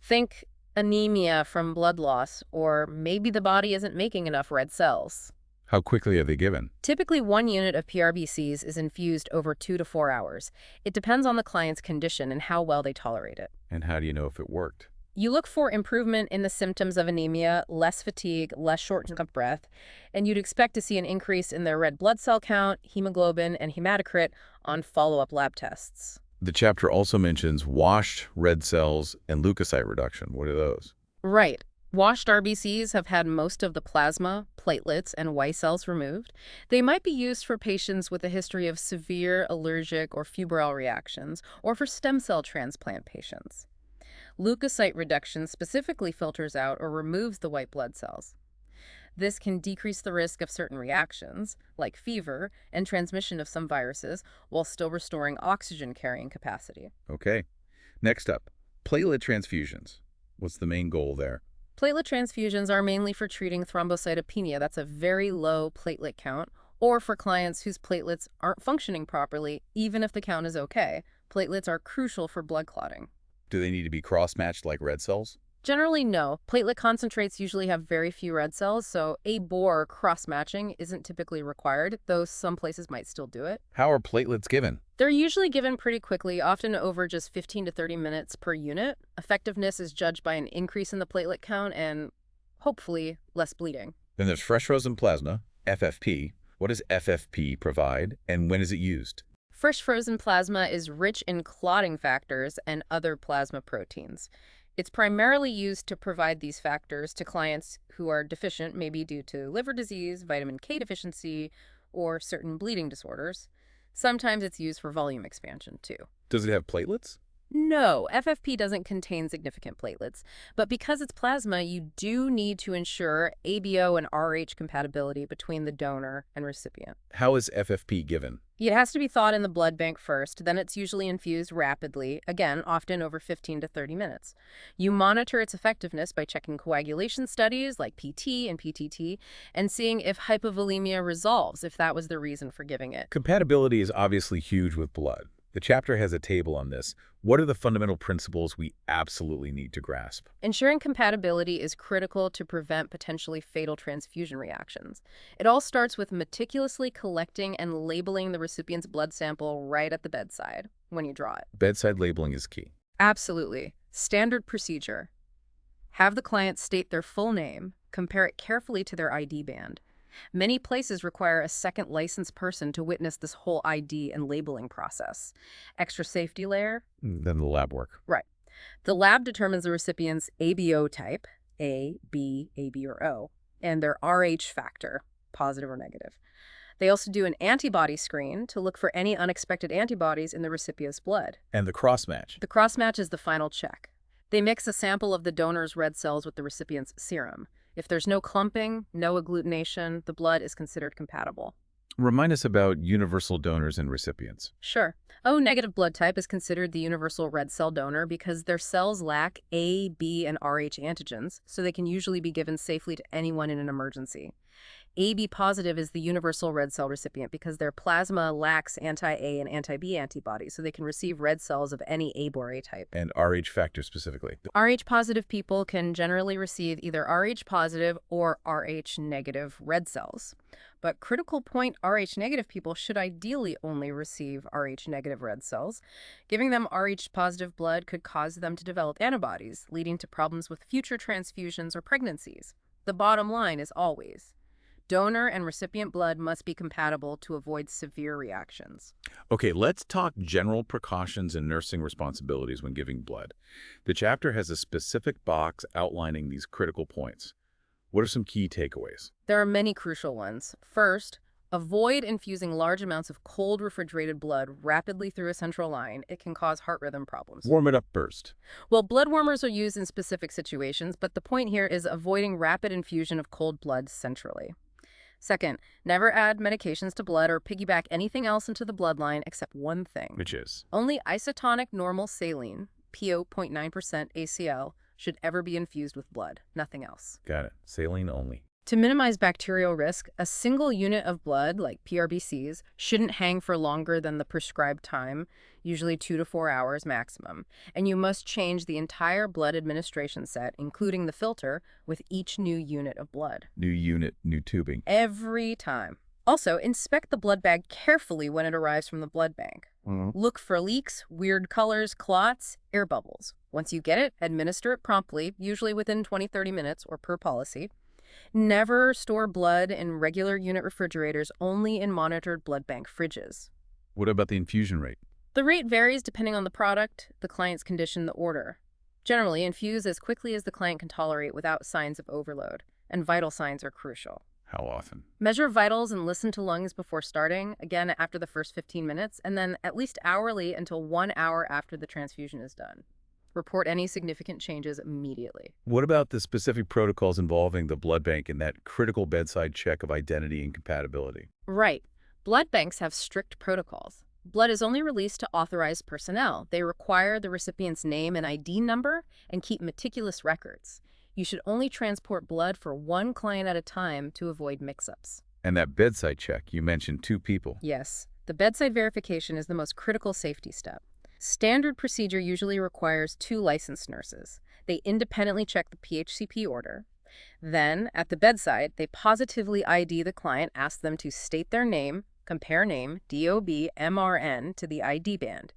Think anemia from blood loss, or maybe the body isn't making enough red cells. How quickly are they given? Typically, 1 unit of PRBCs is infused over 2 to 4 hours. It depends on the client's condition and how well they tolerate it. And how do you know if it worked? You look for improvement in the symptoms of anemia, less fatigue, less shortness of breath, and you'd expect to see an increase in their red blood cell count, hemoglobin, and hematocrit on follow-up lab tests. The chapter also mentions washed red cells and leukocyte reduction. What are those? Right. Washed RBCs have had most of the plasma, platelets, and white cells removed. They might be used for patients with a history of severe allergic or febrile reactions, or for stem cell transplant patients. Leukocyte reduction specifically filters out or removes the white blood cells. This can decrease the risk of certain reactions, like fever and transmission of some viruses, while still restoring oxygen carrying capacity. Okay. Next up, platelet transfusions. What's the main goal there? Platelet transfusions are mainly for treating thrombocytopenia, that's a very low platelet count, or for clients whose platelets aren't functioning properly, even if the count is okay. Platelets are crucial for blood clotting. Do they need to be cross-matched like red cells? Generally, no. Platelet concentrates usually have very few red cells, so a-bore cross-matching isn't typically required, though some places might still do it. How are platelets given? They're usually given pretty quickly, often over just 15 to 30 minutes per unit. Effectiveness is judged by an increase in the platelet count and, hopefully, less bleeding. Then there's fresh frozen plasma, FFP. What does FFP provide, and when is it used? Fresh frozen plasma is rich in clotting factors and other plasma proteins. It's primarily used to provide these factors to clients who are deficient, maybe due to liver disease, vitamin K deficiency, or certain bleeding disorders. Sometimes it's used for volume expansion, too. Does it have platelets? No, FFP doesn't contain significant platelets, but because it's plasma, you do need to ensure ABO and RH compatibility between the donor and recipient. How is FFP given? It has to be thawed in the blood bank first, then it's usually infused rapidly, again, often over 15 to 30 minutes. You monitor its effectiveness by checking coagulation studies like PT and PTT and seeing if hypovolemia resolves, if that was the reason for giving it. Compatibility is obviously huge with blood. The chapter has a table on this. What are the fundamental principles we absolutely need to grasp? Ensuring compatibility is critical to prevent potentially fatal transfusion reactions. It all starts with meticulously collecting and labeling the recipient's blood sample right at the bedside when you draw it. Bedside labeling is key. Absolutely. Standard procedure. Have the client state their full name, Compare it carefully to their ID band. Many places require a second licensed person to witness this whole ID and labeling process. Extra safety layer? Then the lab work. Right. The lab determines the recipient's ABO type, A, B, AB, or O, and their RH factor, positive or negative. They also do an antibody screen to look for any unexpected antibodies in the recipient's blood. And the cross-match. The cross-match is the final check. They mix a sample of the donor's red cells with the recipient's serum. If there's no clumping, no agglutination, the blood is considered compatible. Remind us about universal donors and recipients. Sure. O-negative blood type is considered the universal red cell donor because their cells lack A, B, and Rh antigens, so they can usually be given safely to anyone in an emergency. AB positive is the universal red cell recipient because their plasma lacks anti-A and anti-B antibodies, so they can receive red cells of any ABOR A type. And Rh factor specifically. Rh positive people can generally receive either Rh positive or Rh negative red cells. But critical point Rh negative people should ideally only receive Rh negative red cells. Giving them Rh positive blood could cause them to develop antibodies, leading to problems with future transfusions or pregnancies. The bottom line is always, donor and recipient blood must be compatible to avoid severe reactions. Okay, let's talk general precautions and nursing responsibilities when giving blood. The chapter has a specific box outlining these critical points. What are some key takeaways? There are many crucial ones. First, avoid infusing large amounts of cold refrigerated blood rapidly through a central line. It can cause heart rhythm problems. Warm it up first. Well, blood warmers are used in specific situations, but the point here is avoiding rapid infusion of cold blood centrally. Second, never add medications to blood or piggyback anything else into the bloodline except one thing. Which is? Only isotonic normal saline, PO 0.9% ACL, should ever be infused with blood, nothing else. Got it. Saline only. To minimize bacterial risk, a single unit of blood, like PRBCs, shouldn't hang for longer than the prescribed time, usually 2 to 4 hours maximum. And you must change the entire blood administration set, including the filter, with each new unit of blood. New unit, new tubing. Every time. Also, inspect the blood bag carefully when it arrives from the blood bank. Look for leaks, weird colors, clots, air bubbles. Once you get it, administer it promptly, usually within 20-30 minutes or per policy. Never store blood in regular unit refrigerators, only in monitored blood bank fridges. What about the infusion rate? The rate varies depending on the product, the client's condition, the order. Generally, infuse as quickly as the client can tolerate without signs of overload, and vital signs are crucial. How often? Measure vitals and listen to lungs before starting, again after the first 15 minutes, and then at least hourly until 1 hour after the transfusion is done. Report any significant changes immediately. What about the specific protocols involving the blood bank and that critical bedside check of identity and compatibility? Right. Blood banks have strict protocols. Blood is only released to authorized personnel. They require the recipient's name and ID number and keep meticulous records. You should only transport blood for one client at a time to avoid mix-ups. And that bedside check, you mentioned 2 people. Yes. The bedside verification is the most critical safety step. Standard procedure usually requires 2 licensed nurses. They independently check the PHCP order. Then, at the bedside, they positively ID the client, ask them to state their name, compare name, DOB, MRN, to the ID band.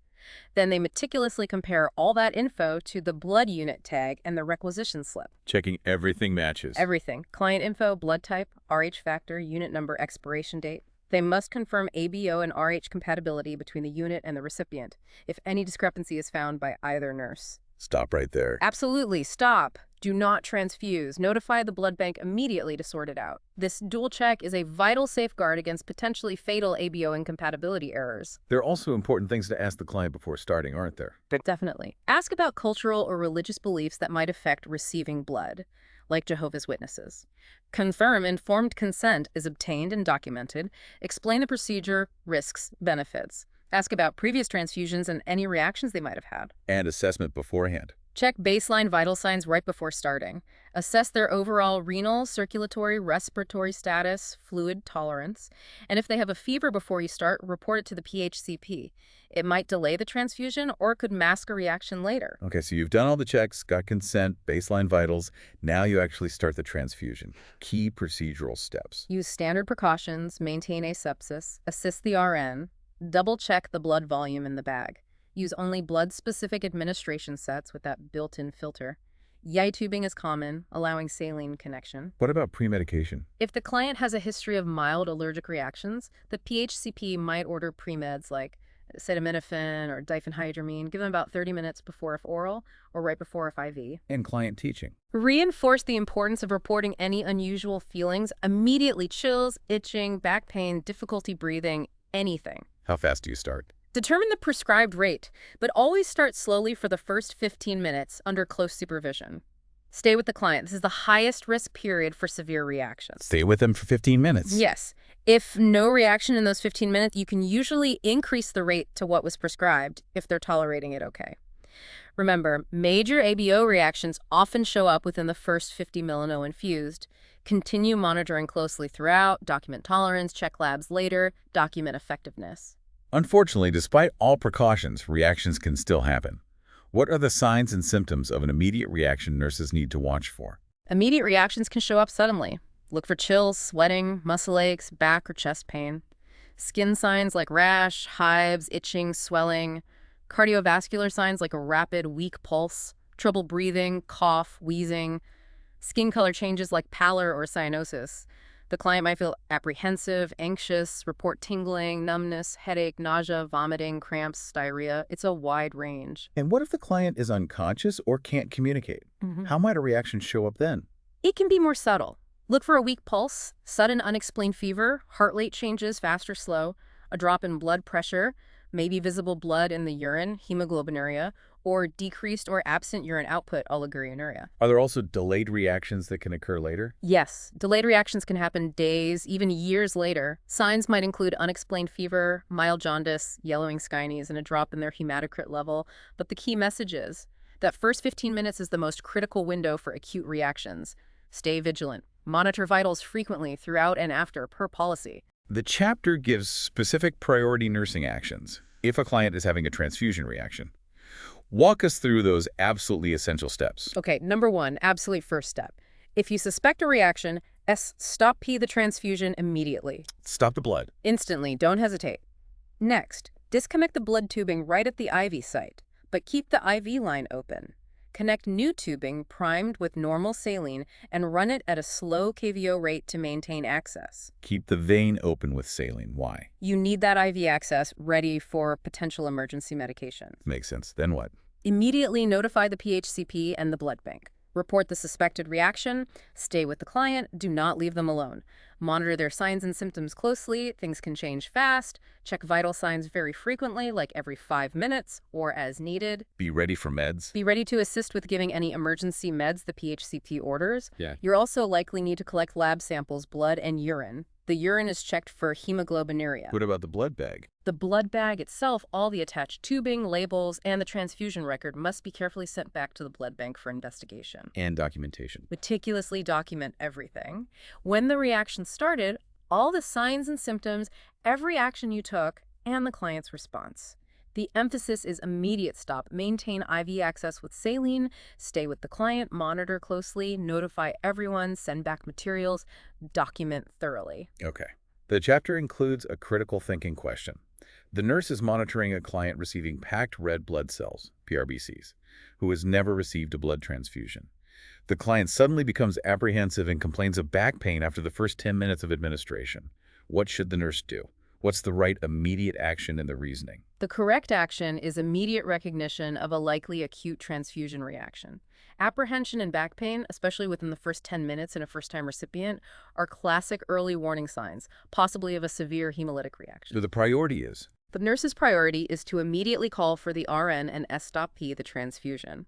Then they meticulously compare all that info to the blood unit tag and the requisition slip. Checking everything matches. Everything. Client info, blood type, RH factor, unit number, expiration date. They must confirm ABO and RH compatibility between the unit and the recipient if any discrepancy is found by either nurse. Stop right there. Absolutely. Stop. Do not transfuse. Notify the blood bank immediately to sort it out. This dual check is a vital safeguard against potentially fatal ABO incompatibility errors. There are also important things to ask the client before starting, aren't there? Definitely. Ask about cultural or religious beliefs that might affect receiving blood, like Jehovah's Witnesses. Confirm informed consent is obtained and documented. Explain the procedure, risks, benefits. Ask about previous transfusions and any reactions they might have had. And assessment beforehand. Check baseline vital signs right before starting. Assess their overall renal, circulatory, respiratory status, fluid tolerance. And if they have a fever before you start, report it to the PHCP. It might delay the transfusion or it could mask a reaction later. Okay, so you've done all the checks, got consent, baseline vitals. Now you actually start the transfusion. Key procedural steps. Use standard precautions, maintain asepsis, assist the RN, double-check the blood volume in the bag. Use only blood-specific administration sets with that built-in filter. Yai tubing is common, allowing saline connection. What about pre-medication? If the client has a history of mild allergic reactions, the PHCP might order pre-meds like acetaminophen or diphenhydramine, give them about 30 minutes before if oral or right before if IV. And client teaching. Reinforce the importance of reporting any unusual feelings immediately: chills, itching, back pain, difficulty breathing, anything. How fast do you start? Determine the prescribed rate, but always start slowly for the first 15 minutes under close supervision. Stay with the client. This is the highest risk period for severe reactions. Stay with them for 15 minutes. Yes. If no reaction in those 15 minutes, you can usually increase the rate to what was prescribed if they're tolerating it okay. Remember, major ABO reactions often show up within the first 50 ml infused. Continue monitoring closely throughout, document tolerance, check labs later, document effectiveness. Unfortunately, despite all precautions, reactions can still happen. What are the signs and symptoms of an immediate reaction nurses need to watch for? Immediate reactions can show up suddenly. Look for chills, sweating, muscle aches, back or chest pain. Skin signs like rash, hives, itching, swelling. Cardiovascular signs like a rapid, weak pulse, trouble breathing, cough, wheezing. Skin color changes like pallor or cyanosis. The client might feel apprehensive, anxious, report tingling, numbness, headache, nausea, vomiting, cramps, diarrhea. It's a wide range. And what if the client is unconscious or can't communicate? How might a reaction show up then? It can be more subtle. Look for a weak pulse, sudden unexplained fever, heart rate changes fast or slow, a drop in blood pressure, maybe visible blood in the urine, hemoglobinuria, or decreased or absent urine output, oliguria. Are there also delayed reactions that can occur later? Yes, delayed reactions can happen days, even years later. Signs might include unexplained fever, mild jaundice, yellowing skinnies, and a drop in their hematocrit level. But the key message is that first 15 minutes is the most critical window for acute reactions. Stay vigilant. Monitor vitals frequently throughout and after per policy. The chapter gives specific priority nursing actions if a client is having a transfusion reaction. Walk us through those absolutely essential steps. Okay, number one, absolutely first step. If you suspect a reaction, stop the transfusion immediately. Stop the blood. Instantly, don't hesitate. Next, disconnect the blood tubing right at the IV site, but keep the IV line open. Connect new tubing primed with normal saline and run it at a slow KVO rate to maintain access. Keep the vein open with saline. Why? You need that IV access ready for potential emergency medication. Makes sense. Then what? Immediately notify the PHCP and the blood bank. Report the suspected reaction. Stay with the client. Do not leave them alone. Monitor their signs and symptoms closely. Things can change fast. Check vital signs very frequently, like every 5 minutes or as needed. Be ready for meds. Be ready to assist with giving any emergency meds the PHCP orders. Yeah. You'll also likely need to collect lab samples, blood and urine. The urine is checked for hemoglobinuria. What about the blood bag? The blood bag itself, all the attached tubing, labels, and the transfusion record must be carefully sent back to the blood bank for investigation. And documentation. Meticulously document everything. When the reaction started, all the signs and symptoms, every action you took, and the client's response. The emphasis is immediate stop. Maintain IV access with saline. Stay with the client. Monitor closely. Notify everyone. Send back materials. Document thoroughly. Okay. The chapter includes a critical thinking question. The nurse is monitoring a client receiving packed red blood cells, PRBCs, who has never received a blood transfusion. The client suddenly becomes apprehensive and complains of back pain after the first 10 minutes of administration. What should the nurse do? What's the right immediate action in the reasoning? The correct action is immediate recognition of a likely acute transfusion reaction. Apprehension and back pain, especially within the first 10 minutes in a first-time recipient, are classic early warning signs, possibly of a severe hemolytic reaction. So the priority is? The nurse's priority is to immediately call for the RN and stop the transfusion.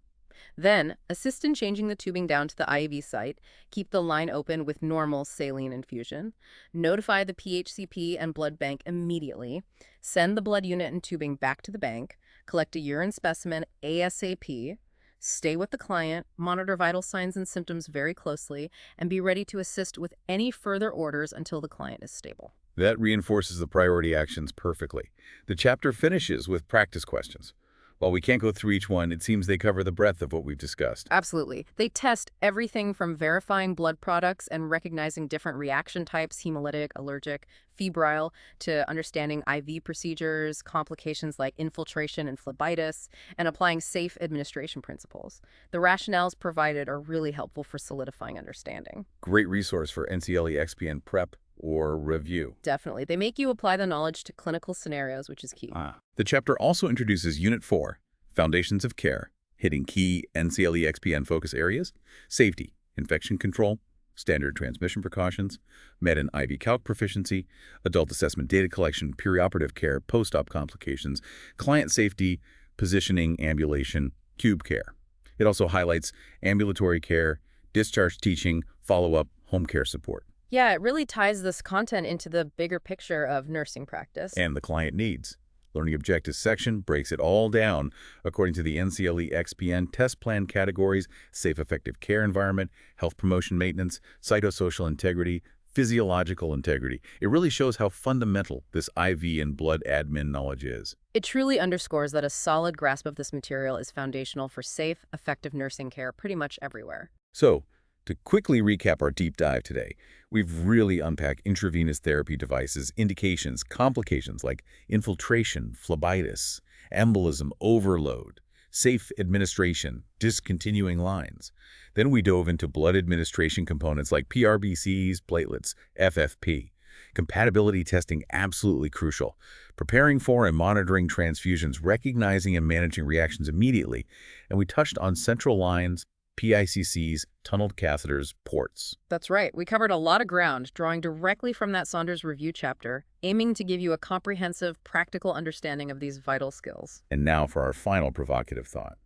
Then, assist in changing the tubing down to the IV site, keep the line open with normal saline infusion, notify the PHCP and blood bank immediately, send the blood unit and tubing back to the bank, collect a urine specimen ASAP, stay with the client, monitor vital signs and symptoms very closely, and be ready to assist with any further orders until the client is stable. That reinforces the priority actions perfectly. The chapter finishes with practice questions. While we can't go through each one, it seems they cover the breadth of what we've discussed. Absolutely. They test everything from verifying blood products and recognizing different reaction types, hemolytic, allergic, febrile, to understanding IV procedures, complications like infiltration and phlebitis, and applying safe administration principles. The rationales provided are really helpful for solidifying understanding. Great resource for NCLEX-PN prep or review. Definitely. They make you apply the knowledge to clinical scenarios, which is key. The chapter also introduces Unit 4, Foundations of Care, hitting key NCLEX-PN focus areas, safety, infection control, standard transmission precautions, med and IV calc proficiency, adult assessment data collection, perioperative care, post-op complications, client safety, positioning, ambulation, cube care. It also highlights ambulatory care, discharge teaching, follow-up, home care support. Yeah, it really ties this content into the bigger picture of nursing practice. And the client needs. Learning Objectives section breaks it all down according to the NCLEX-PN test plan categories: safe, effective care environment, health promotion maintenance, psychosocial integrity, physiological integrity. It really shows how fundamental this IV and blood admin knowledge is. It truly underscores that a solid grasp of this material is foundational for safe, effective nursing care pretty much everywhere. So, to quickly recap our deep dive today, we've really unpacked intravenous therapy devices, indications, complications like infiltration, phlebitis, embolism, overload, safe administration, discontinuing lines. Then we dove into blood administration components like PRBCs, platelets, FFP. Compatibility testing absolutely crucial. Preparing for and monitoring transfusions, recognizing and managing reactions immediately. And we touched on central lines, PICCs, tunneled catheters, ports. That's right. We covered a lot of ground, drawing directly from that Saunders review chapter, aiming to give you a comprehensive, practical understanding of these vital skills. And now for our final provocative thought.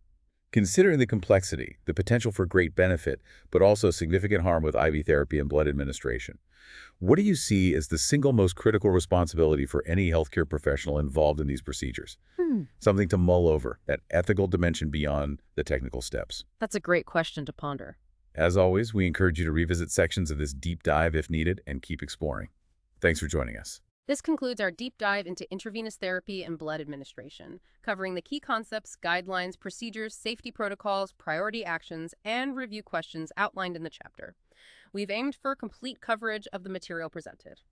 Considering the complexity, the potential for great benefit, but also significant harm with IV therapy and blood administration, what do you see as the single most critical responsibility for any healthcare professional involved in these procedures? Something to mull over, that ethical dimension beyond the technical steps. That's a great question to ponder. As always, we encourage you to revisit sections of this deep dive if needed and keep exploring. Thanks for joining us. This concludes our deep dive into intravenous therapy and blood administration, covering the key concepts, guidelines, procedures, safety protocols, priority actions, and review questions outlined in the chapter. We've aimed for complete coverage of the material presented.